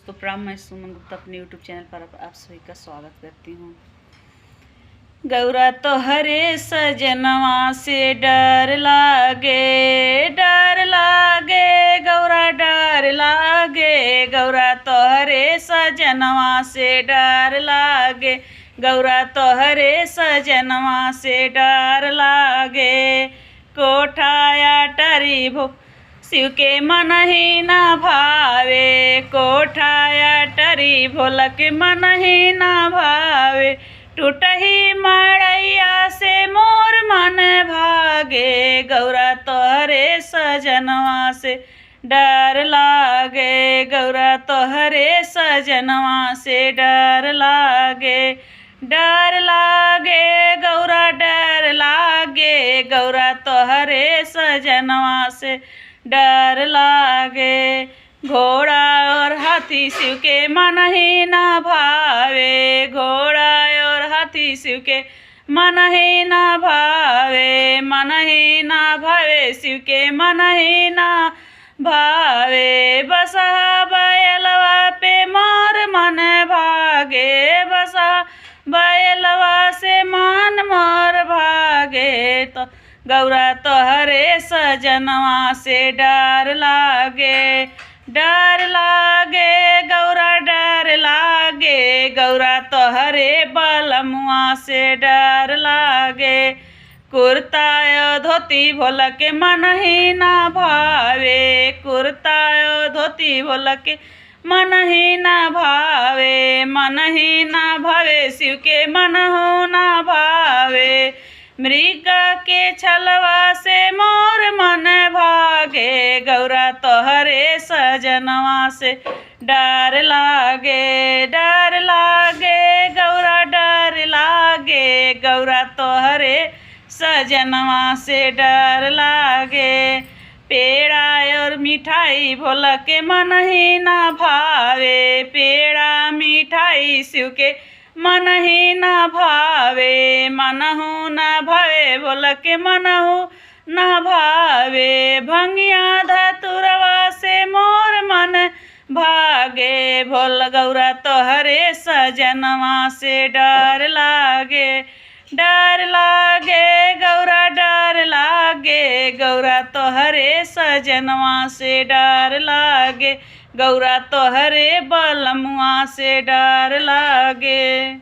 दोस्तों प्रणाम। मैं सुमन गुप्ता अपने यूट्यूब चैनल पर आप सभी का स्वागत करती हूँ। गौरा तो हरे सजनवा से डर लागे, डर लागे गौरा, डर लागे गौरा तो हरे सजनवा से डर लागे, गौरा तो हरे सजनवा से डर लागे। कोठाया टरी भो शिव के मन ही ना भावे, कोठाया टरी भोला के मन ही ना भावे। टूटही मड़ैया से मोर मन भागे, गौरा तोहरे सजनवा से डर लागे, गौरा तोहरे सजनवा से डर लागे, डर लागे गौरा, डर लागे गौरा तोहरे सजनवा से डर लागे। घोड़ा और हाथी शिव के मन ही ना भावे, घोड़ा और हाथी शिव के मन ही ना भावे, मन ही ना भावे शिव के मन ही ना भावे। बसहा बैलवा पे मोर मन भागे, बसहा बैलवा से मन मोर भागे। तो गौरा तोहरे सजनवा से डर लागे, डर लागे गौरा, डर लागे गौरा तोहरे बलमुआ से डर लागे। कुर्ता धोती भोला के मन ही ना भावे, कुर्ता धोती भोला के मन ही ना भावे, मन ही ना भावे शिव के मन हो ना भावे। मृग के छलवा से मोर मन भागे, गौरा तोहरे सजनवा से डर लागे, डर लागे गौरा, डर लागे गौरा तोहरे सजनवा से डर लागे। पेड़ा और मिठाई भोला के मन ही ना भावे, पेड़ा मिठाई शिव के मन ही ना भावे, मन हो ना भावे भोला के मन हो ना भावे। भंगिया धतुरवा से मोर मन भागे, भोला गौरा तोहरे सजनवा से डर लागे, डर लागे गौरा, डर लागे गौरा तोहरे सजनवा से डर लागे, गौरा तोहरे बलमुआ से डर लागे।